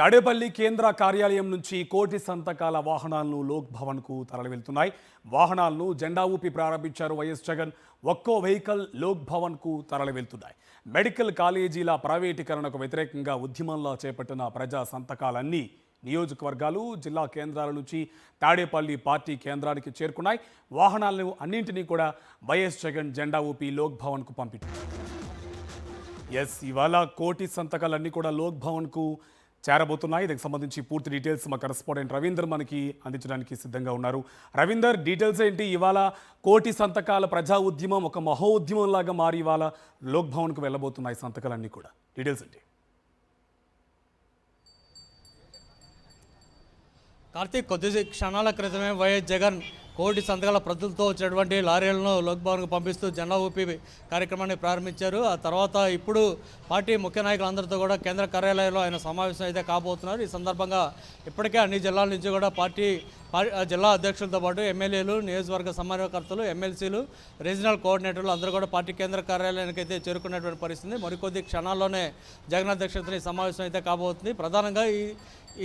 తాడేపల్లి కేంద్ర కార్యాలయం నుంచి కోటి సంతకాల వాహనాలను లోక్ భవన్కు తరలివెళ్తున్నాయి. వాహనాలను జెండా ఊపి ప్రారంభించారు వైఎస్ జగన్. ఒక్కో వెహికల్ లోక్ భవన్కు తరలివెళ్తున్నాయి. మెడికల్ కాలేజీల ప్రైవేటీకరణకు వ్యతిరేకంగా ఉద్యమంలా చేపట్టిన ప్రజా సంతకాలన్నీ నియోజకవర్గాలు, జిల్లా కేంద్రాల నుంచి తాడేపల్లి పార్టీ కేంద్రానికి చేరుకున్నాయి. వాహనాలను అన్నింటినీ కూడా వైఎస్ జగన్ జెండా ఊపి లోక్ భవన్కు పంపించారు. ఇవాళ కోటి సంతకాలన్నీ కూడా లోక్ భవన్కు చేరబోతున్నాయి. దీనికి సంబంధించి పూర్తి డీటెయిల్స్ మా కరెస్పాండెంట్ రవీందర్ మనకి అందించడానికి సిద్ధంగా ఉన్నారు. రవీందర్, డీటెయిల్స్ ఏంటి? ఇవాళ కోటి సంతకాల ప్రజా ఉద్యమం ఒక మహోద్యమం లాగా మారి ఇవాళ లోక్ భవన్కు వెళ్ళబోతున్నాయి సంతకాలన్నీ కూడా. డీటెయిల్స్ ఏంటి? కార్తీక్, కొద్ది క్షణాల క్రితమే వైఎస్ జగన్ కోటి సంతకాల ప్రతులతో వచ్చినటువంటి లారీలను లోక్ భవన్కు పంపిస్తూ జెండా ఊపి కార్యక్రమాన్ని ప్రారంభించారు. ఆ తర్వాత ఇప్పుడు పార్టీ ముఖ్య నాయకులందరితో కూడా కేంద్ర కార్యాలయంలో ఆయన సమావేశం అయితే కాబోతున్నారు. ఈ సందర్భంగా ఇప్పటికే అన్ని జిల్లాల నుంచి కూడా పార్టీ జిల్లా అధ్యక్షులతో పాటు ఎమ్మెల్యేలు, నియోజకవర్గ సమన్వయకర్తలు, ఎమ్మెల్సీలు, రీజనల్ కోఆర్డినేటర్లు అందరూ కూడా పార్టీ కేంద్ర కార్యాలయానికి అయితే చేరుకున్నటువంటి పరిస్థితి. మరికొద్ది క్షణాల్లోనే జగన్ అధ్యక్షతన ఈ సమావేశం అయితే కాబోతుంది. ప్రధానంగా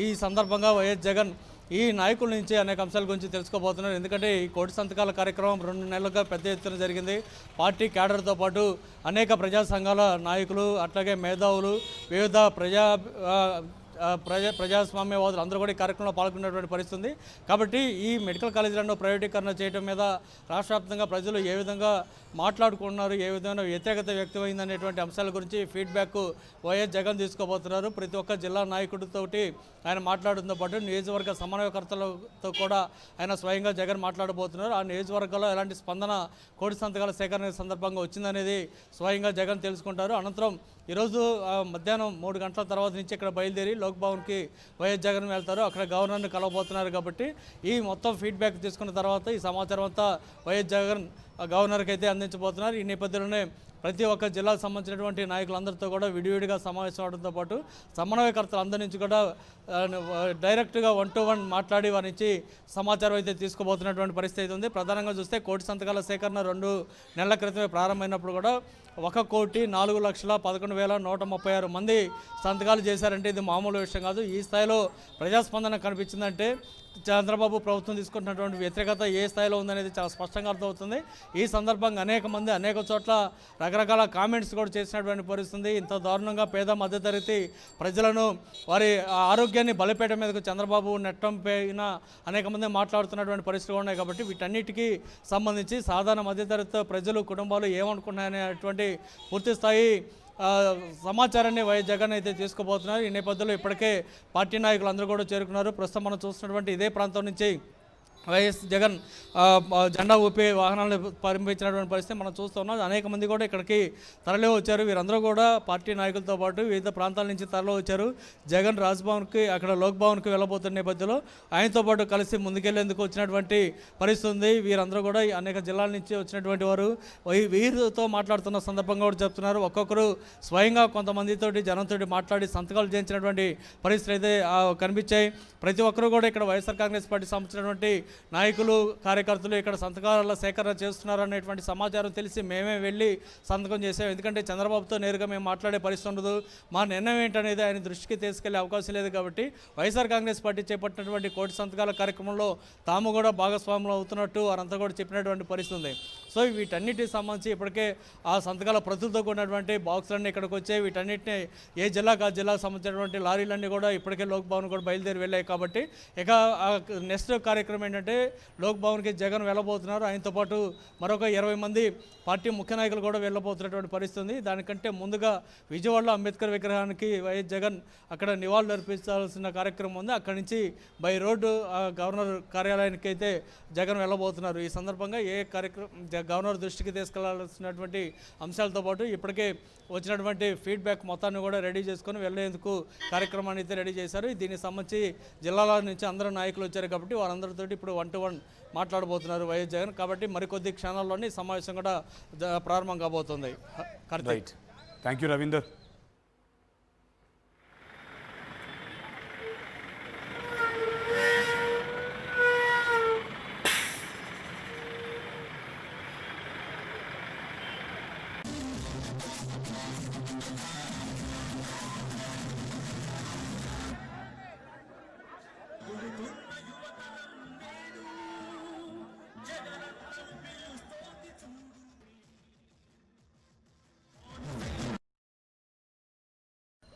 ఈ సందర్భంగా వైఎస్ జగన్ ఈ నాయకుల నుంచి అనేక అంశాల గురించి తెలుసుకోబోతున్నారు. ఎందుకంటే ఈ కోటి సంతకాల కార్యక్రమం 2 నెలలుగా పెద్ద ఎత్తున జరిగింది. పార్టీ క్యాడర్తో పాటు అనేక ప్రజా సంఘాల నాయకులు, అట్లాగే మేధావులు, వివిధ ప్రజాస్వామ్యవాదులు అందరూ కూడా ఈ కార్యక్రమంలో పాల్గొన్నటువంటి పరిస్థితి ఉంది. కాబట్టి ఈ మెడికల్ కాలేజీలను ప్రైవేటీకరణ చేయడం మీద రాష్ట్ర వ్యాప్తంగా ప్రజలు ఏ విధంగా మాట్లాడుకుంటున్నారు, ఏ విధంగా వ్యతిరేకత వ్యక్తమైంది అనేటువంటి అంశాల గురించి ఫీడ్బ్యాక్ వైఎస్ జగన్ తీసుకోబోతున్నారు. ప్రతి ఒక్క జిల్లా నాయకుడితోటి ఆయన మాట్లాడడంతో పాటు నియోజకవర్గ సమన్వయకర్తలతో కూడా ఆయన స్వయంగా జగన్ మాట్లాడబోతున్నారు. ఆ నియోజకవర్గంలో ఎలాంటి స్పందన కోటి సంతకాల సేకరణ సందర్భంగా వచ్చిందనేది స్వయంగా జగన్ తెలుసుకుంటారు. అనంతరం ఈరోజు మధ్యాహ్నం 3 గంటల తర్వాత నుంచి ఇక్కడ బయలుదేరి లోక్ భవన్కి వైఎస్ జగన్ వెళ్తారు. అక్కడ గవర్నర్ని కలవబోతున్నారు. కాబట్టి ఈ మొత్తం ఫీడ్బ్యాక్ తీసుకున్న తర్వాత ఈ సమాచారం అంతా వైఎస్ జగన్ గవర్నర్కి అయితే అందించబోతున్నారు. ఈ నేపథ్యంలోనే ప్రతి ఒక్క జిల్లాకు సంబంధించినటువంటి నాయకులందరితో కూడా విడివిడిగా సమావేశం అవడంతో పాటు సమన్వయకర్తలు అందరి నుంచి కూడా డైరెక్ట్గా 1-to-1 మాట్లాడి వారి నుంచి సమాచారం అయితే తీసుకోబోతున్నటువంటి పరిస్థితి ఉంది. ప్రధానంగా చూస్తే కోటి సంతకాల సేకరణ 2 నెలల క్రితమే ప్రారంభమైనప్పుడు కూడా 1,04,11,136 మంది సంతకాలు చేశారంటే ఇది మామూలు విషయం కాదు. ఈ స్థాయిలో ప్రజాస్పందన కనిపించిందంటే చంద్రబాబు ప్రభుత్వం తీసుకుంటున్నటువంటి వ్యతిరేకత ఏ స్థాయిలో ఉందనేది చాలా స్పష్టంగా అర్థమవుతుంది. ఈ సందర్భంగా అనేక మంది అనేక చోట్ల రకరకాల కామెంట్స్ కూడా చేసినటువంటి పరిస్థితుంది. ఇంత దారుణంగా పేద మధ్యతరగతి ప్రజలను వారి ఆరోగ్యాన్ని బలిపేట మీదకు చంద్రబాబు నెట్టం పైన అనేక మంది మాట్లాడుతున్నటువంటి పరిస్థితులు ఉన్నాయి. కాబట్టి వీటన్నిటికీ సంబంధించి సాధారణ మధ్యతరగతి ప్రజలు, కుటుంబాలు ఏమనుకున్నాయనేటువంటి పూర్తి స్థాయి సమాచారాన్ని వైఎస్ జగన్ అయితే తీసుకోబోతున్నారు. ఈ నేపథ్యంలో ఇప్పటికే పార్టీ నాయకులు అందరూ కూడా చేరుకున్నారు. ప్రస్తుతం మనం చూస్తున్నటువంటి ఇదే ప్రాంతం నుంచి వైఎస్ జగన్ జెండా ఊపి వాహనాలను పంపించినటువంటి పరిస్థితి మనం చూస్తున్నాం. అనేక మంది కూడా ఇక్కడికి తరలి వచ్చారు. వీరందరూ కూడా పార్టీ నాయకులతో పాటు వివిధ ప్రాంతాల నుంచి తరలి వచ్చారు. జగన్ రాజ్భవన్కి, అక్కడ లోక్ భవన్కి వెళ్ళబోతున్న నేపథ్యంలో ఆయనతో పాటు కలిసి ముందుకెళ్లేందుకు వచ్చినటువంటి పరిస్థితి ఉంది. వీరందరూ కూడా అనేక జిల్లాల నుంచి వచ్చినటువంటి వారు వీరితో మాట్లాడుతున్న సందర్భంగా కూడా చెప్తున్నారు. ఒక్కొక్కరు స్వయంగా కొంతమందితోటి జనంతో మాట్లాడి సంతకాలు చేయించినటువంటి పరిస్థితులు అయితే కనిపించాయి. ప్రతి ఒక్కరూ కూడా ఇక్కడ వైఎస్ఆర్ కాంగ్రెస్ పార్టీ సంబంధించినటువంటి నాయకులు, కార్యకర్తలు ఇక్కడ సంతకాల సేకరణ చేస్తున్నారు అనేటువంటి సమాచారం తెలిసి మేమే వెళ్ళి సంతకం చేసాం. ఎందుకంటే చంద్రబాబుతో నేరుగా మేము మాట్లాడే పరిస్థితి ఉండదు. మా నిర్ణయం ఏంటనేది ఆయన దృష్టికి తీసుకెళ్లే అవకాశం లేదు. కాబట్టి వైఎస్ఆర్ కాంగ్రెస్ పార్టీ చేపట్టినటువంటి కోటి సంతకాల కార్యక్రమంలో తాము కూడా భాగస్వాములు అవుతున్నట్టు వారంతా కూడా చెప్పినటువంటి పరిస్థితి ఉంది. సో వీటన్నిటికి సంబంధించి ఇప్పటికే ఆ సంతకాల ప్రతులతో కూడినటువంటి బాక్సులన్నీ ఇక్కడికి వచ్చాయి. వీటన్నిటిని ఏ జిల్లాకు ఆ జిల్లాకు సంబంధించినటువంటి లారీలన్నీ కూడా ఇప్పటికే లోక్ భవన్ కూడా బయలుదేరి వెళ్ళాయి. కాబట్టి ఇక నెక్స్ట్ కార్యక్రమం ఏంటంటే లోక్ భవన్కి జగన్ వెళ్ళబోతున్నారు. ఆయనతో పాటు మరొక 20 మంది పార్టీ ముఖ్య నాయకులు కూడా వెళ్ళబోతున్నటువంటి పరిస్థితి ఉంది. దానికంటే ముందుగా విజయవాడలో అంబేద్కర్ విగ్రహానికి వైఎస్ జగన్ అక్కడ నివాళులు అర్పించాల్సిన కార్యక్రమం ఉంది. అక్కడి నుంచి బై రోడ్డు గవర్నర్ కార్యాలయానికి అయితే జగన్ వెళ్ళబోతున్నారు. ఈ సందర్భంగా ఏ కార్యక్రమం గవర్నర్ దృష్టికి తీసుకెళ్లాల్సినటువంటి అంశాలతో పాటు ఇప్పటికే వచ్చినటువంటి ఫీడ్బ్యాక్ మొత్తాన్ని కూడా రెడీ చేసుకొని వెళ్లేందుకు కార్యక్రమాన్ని అయితే రెడీ చేశారు. దీనికి సంబంధించి జిల్లాల నుంచి అందరూ నాయకులు వచ్చారు. కాబట్టి వారందరితో ఇప్పుడు 1-to-1 మాట్లాడబోతున్నారు వైఎస్ జగన్. కాబట్టి మరికొద్ది క్షణాల్లోనే సమావేశం కూడా ప్రారంభం కాబోతుంది. Thank you Ravinder.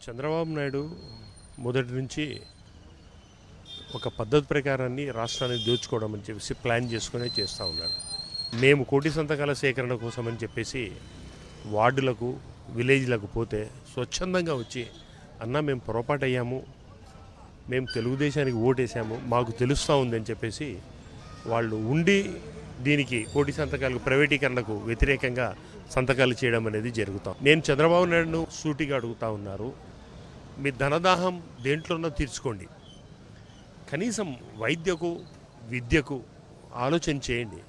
చంద్రబాబు నాయుడు మొదటి నుంచి ఒక పద్ధతి ప్రకారాన్ని రాష్ట్రాన్ని దోచుకోవడం అని చెప్పేసి ప్లాన్ చేసుకునే చేస్తూ ఉన్నాడు. మేము కోటి సంతకాల సేకరణ కోసం అని చెప్పేసి వార్డులకు విలేజ్లకు పోతే స్వచ్ఛందంగా వచ్చి అన్న మేము పొరపాటు అయ్యాము, మేము తెలుగుదేశానికి ఓటేసాము, మాకు తెలుస్తూ ఉందని చెప్పేసి వాళ్ళు ఉండి దీనికి కోటి సంతకాలకు ప్రైవేటీకరణకు వ్యతిరేకంగా సంతకాలు చేయడం అనేది జరుగుతాం. నేను చంద్రబాబు నాయుడును సూటిగా అడుగుతా ఉన్నారు, మీ ధనదాహం దేంట్లోనో తీర్చుకోండి, కనీసం వైద్యకు విద్యకు ఆలోచన చేయండి.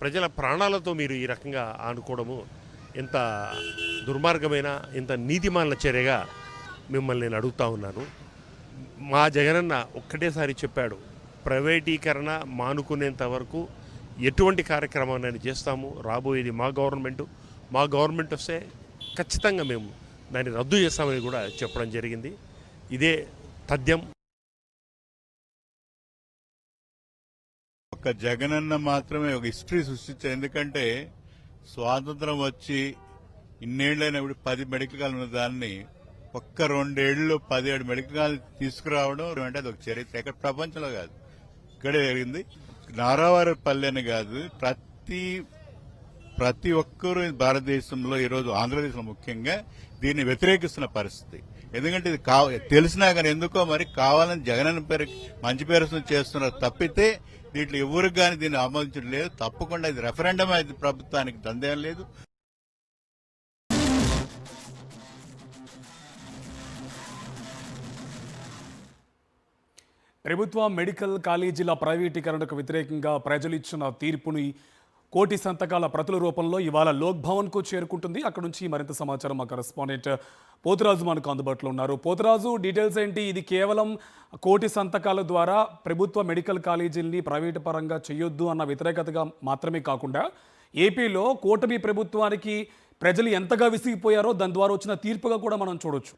ప్రజల ప్రాణాలతో మీరు ఈ రకంగా ఆనుకోవడము ఎంత దుర్మార్గమైన ఎంత నీతిమాలిన చర్యగా మిమ్మల్ని నేను అడుగుతా ఉన్నాను. మా జగనన్న ఒక్కటేసారి చెప్పాడు, ప్రైవేటీకరణ మానుకునేంత వరకు ఎటువంటి కార్యక్రమాన్ని చేస్తాము, రాబోయేది మా గవర్నమెంట్ వస్తే ఖచ్చితంగా మేము దాన్ని రద్దు చేస్తామని కూడా చెప్పడం జరిగింది. ఇదే తథ్యం. ఒక జగనన్న మాత్రమే ఒక హిస్టరీ సృష్టించారు. ఎందుకంటే స్వాతంత్రం వచ్చి ఇన్నేళ్లైన 10 మెడికల్ కాలేజ్ ఉన్న దాన్ని ఒక్క 2 ఏళ్లలో 17 మెడికల్ కాలేజ్ తీసుకురావడం అంటే అది ఒక చరిత్ర. ఎక్కడ ప్రపంచంలో కాదు, ఇక్కడే జరిగింది. నారావారిపల్లి అని కాదు, ప్రతి ఒక్కరూ భారతదేశంలో ఈరోజు ఆంధ్రప్రదేశ్లో ముఖ్యంగా దీన్ని వ్యతిరేకిస్తున్న పరిస్థితి. ఎందుకంటే ఇది తెలిసినా కానీ ఎందుకో మరి కావాలని జగనన్న పేరు మంచి పేరు చేస్తున్నారు తప్పితే దీంట్లో ఎవరికి కానీ దీన్ని ఆమోదించడం లేదు. తప్పకుండా ఇది రెఫరెండం అయితే ప్రభుత్వానికి దందేం లేదు. ప్రభుత్వ మెడికల్ కాలేజీల ప్రైవేటీకరణకు వ్యతిరేకంగా ప్రజలు ఇచ్చిన తీర్పుని కోటి సంతకాల ప్రతుల రూపంలో ఇవాళ లోక్ భవన్కు చేరుకుంటుంది. అక్కడ నుంచి మరింత సమాచారం మా కరెస్పాండెంట్ పోతురాజు మనకు అందుబాటులో ఉన్నారు. పోతురాజు, డీటెయిల్స్ ఏంటి? ఇది కేవలం కోటి సంతకాల ద్వారా ప్రభుత్వ మెడికల్ కాలేజీల్ని ప్రైవేటు పరంగా చేయొద్దు అన్న వ్యతిరేకతగా మాత్రమే కాకుండా ఏపీలో కూటమి ప్రభుత్వానికి ప్రజలు ఎంతగా విసిగిపోయారో దాని ద్వారా వచ్చిన తీర్పుగా కూడా మనం చూడొచ్చు.